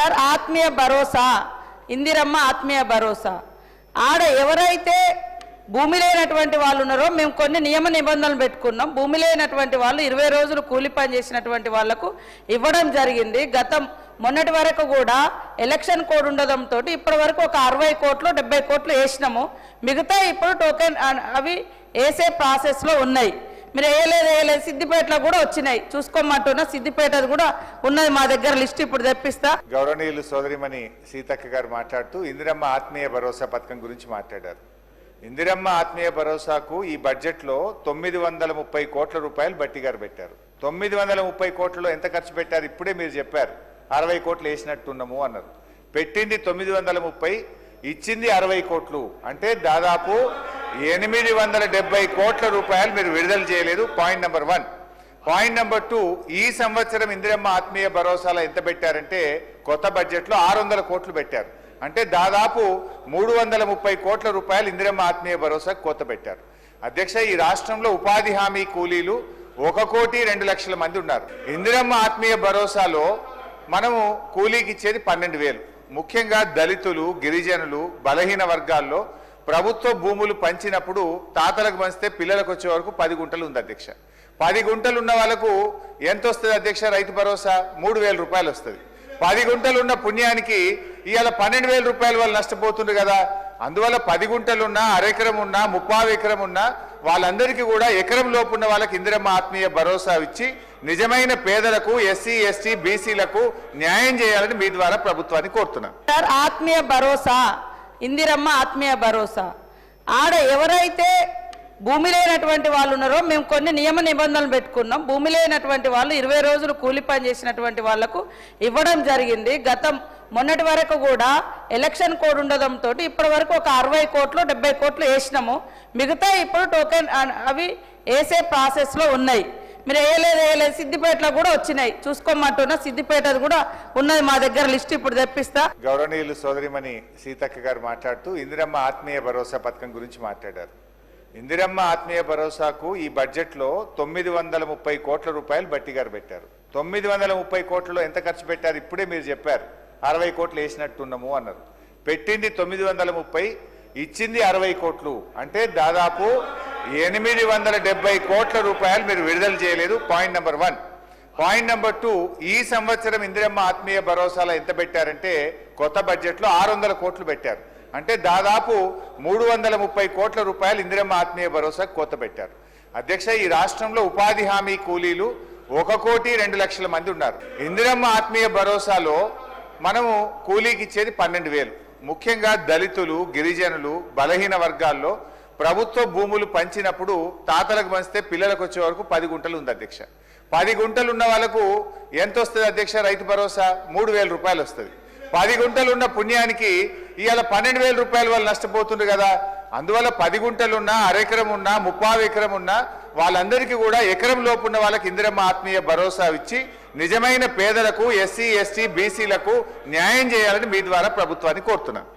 Sir ఆత్మీయ భరోసా, ఇందిరమ్మ ఆత్మీయ భరోసా ఆడ ఎవరైతే భూమి లేనటువంటి వాళ్ళు ఉన్నారో మేము కొన్ని నియమ నిబంధనలు పెట్టుకున్నాం. భూమి లేనటువంటి వాళ్ళు 20 రోజులు కూలి పని చేసినటువంటి వాళ్లకు ఇవ్వడం జరిగింది. మొన్నటి వరకు కూడా ఎలక్షన్ కోడ్ ఉండడంతో ఇప్పటి వరకు ఒక 60 కోట్లు 70 కోట్లు వేసినాము. మిగతా ఇప్పుడు టోకెన్ అవి వేసే ప్రాసెస్లో ఉన్నాయి. మీరు వేయలేదు సిద్దిపేటలో కూడా వచ్చినాయి, చూసుకోమంటున్నా. సిద్దిపేట కూడా ఉన్నది మా దగ్గర, లిస్ట్ ఇప్పుడు తెప్పిస్తా. గౌరవనీయులు సోదరిమణి సీతక్క గారు మాట్లాడుతూ ఇందిరమ్మ ఆత్మీయ భరోసా పథకం గురించి మాట్లాడారు. ఇందిరమ్మ ఆత్మీయ భరోసాకు ఈ బడ్జెట్లో 930 కోట్ల రూపాయలు బట్టి గారు పెట్టారు. 930 కోట్లలో ఎంత ఖర్చు పెట్టారు ఇప్పుడే మీరు చెప్పారు. 60 కోట్లు వేసినట్టున్నాము అన్నారు. పెట్టింది 930, ఇచ్చింది 60 కోట్లు. అంటే దాదాపు 870 కోట్ల రూపాయలు మీరు విడుదల చేయలేదు. Point number 1. పాయింట్ నెంబర్ 2, ఈ సంవత్సరం ఇందిరమ్మ ఆత్మీయ భరోసాలో ఎంత పెట్టారంటే కొత్త బడ్జెట్లో 600 కోట్లు పెట్టారు. అంటే దాదాపు 330 కోట్ల రూపాయలు ఇందిరమ్మ ఆత్మీయ భరోసాకు కోత పెట్టారు. అధ్యక్ష, ఈ రాష్ట్రంలో ఉపాధి హామీ కూలీలు 1,02,00,000 మంది ఉన్నారు. ఇందిరమ్మ ఆత్మీయ భరోసాలో మనము కూలీకి ఇచ్చేది 12,000. ముఖ్యంగా దళితులు, గిరిజనులు, బలహీన వర్గాల్లో ప్రభుత్వ భూములు పంచినప్పుడు తాతలకు పంచితే పిల్లలకు వచ్చే వరకు 10 గుంటలు ఉంది అధ్యక్ష. 10 గుంటలు ఉన్న వాళ్ళకు ఎంత వస్తుంది అధ్యక్ష? రైతు భరోసా 3,000 రూపాయలు వస్తుంది. 10 గుంటలు ఉన్న పుణ్యానికి ఇవాళ 12,000 రూపాయలు వాళ్ళు నష్టపోతుండ్రు కదా. అందువల్ల 10 గుంటలున్నా, అరెకరం ఉన్నా, 30 ఎకరం ఉన్నా వాళ్ళందరికీ కూడా ఎకరం లోపు ఉన్న వాళ్ళకి ఇందిరమ్మ ఆత్మీయ భరోసా ఇచ్చి నిజమైన పేదలకు, ఎస్సీ ఎస్టీ బీసీలకు న్యాయం చేయాలని మీ ద్వారా ప్రభుత్వాన్ని కోరుతున్నాను. సార్ ఆత్మీయ భరోసా, ఇందిరమ్మ ఆత్మీయ భరోసా ఆడ ఎవరైతే భూమి లేనటువంటి వాళ్ళు ఉన్నారో మేము కొన్ని నియమ నిబంధనలు పెట్టుకున్నాం. భూమి లేనటువంటి వాళ్ళు 20 రోజులు కూలి పని చేసినటువంటి వాళ్లకు ఇవ్వడం జరిగింది. మొన్నటి వరకు కూడా ఎలక్షన్ కోడ్ ఉండడంతో ఇప్పటి వరకు ఒక 60 కోట్లు 70 కోట్లు వేసినాము. మిగతా ఇప్పుడు టోకెన్ అవి వేసే ప్రాసెస్లో ఉన్నాయి. మీరు వేయలేదు సిద్దిపేటలో కూడా వచ్చినాయి, చూసుకోమంటున్నా. సిద్దిపేట కూడా ఉన్నది మా దగ్గర, లిస్ట్ ఇప్పుడు తెప్పిస్తా. గౌరవనీయులు సోదరిమణి సీతక్క గారు మాట్లాడుతూ ఇందిరమ్మ ఆత్మీయ భరోసా పథకం గురించి మాట్లాడారు. ఇందిరమ్మ ఆత్మీయ భరోసాకు ఈ బడ్జెట్లో 930 కోట్ల రూపాయలు బట్టి గారు పెట్టారు. 930 కోట్లలో ఎంత ఖర్చు పెట్టారు ఇప్పుడే మీరు చెప్పారు. 60 కోట్లు వేసినట్టున్నాము అన్నారు. పెట్టింది 930, ఇచ్చింది 60 కోట్లు. అంటే దాదాపు 870 కోట్ల రూపాయలు మీరు విడుదల చేయలేదు. Point number 1. పాయింట్ నెంబర్ 2, ఈ సంవత్సరం ఇందిరమ్మ ఆత్మీయ భరోసాలో ఎంత పెట్టారంటే కొత్త బడ్జెట్లో 600 కోట్లు పెట్టారు. అంటే దాదాపు 330 కోట్ల రూపాయలు ఇందిరమ్మ ఆత్మీయ భరోసాకు కోత పెట్టారు. అధ్యక్ష, ఈ రాష్ట్రంలో ఉపాధి హామీ కూలీలు 1,02,00,000 మంది ఉన్నారు. ఇందిరమ్మ ఆత్మీయ భరోసాలో మనము కూలీకి ఇచ్చేది 12,000. ముఖ్యంగా దళితులు, గిరిజనులు, బలహీన వర్గాల్లో ప్రభుత్వ భూములు పంచినప్పుడు తాతలకు పంచితే పిల్లలకు వచ్చే వరకు 10 గుంటలు ఉంది అధ్యక్ష. 10 గుంటలు ఉన్న వాళ్ళకు ఎంత వస్తుంది అధ్యక్ష? రైతు భరోసా 3,000 రూపాయలు వస్తుంది. 10 గుంటలు ఉన్న పుణ్యానికి ఇవాళ 12,000 రూపాయలు వాళ్ళు నష్టపోతుండ్రు కదా. అందువల్ల 10 గుంటలున్నా, అరెకరం ఉన్నా, 30 ఎకరం ఉన్నా వాళ్ళందరికీ కూడా ఎకరం లోపు ఉన్న వాళ్ళకి ఇందిరమ్మ ఆత్మీయ భరోసా ఇచ్చి నిజమైన పేదలకు, ఎస్సీ ఎస్టీ బీసీలకు న్యాయం చేయాలని మీ ద్వారా ప్రభుత్వాన్ని కోరుతున్నాను.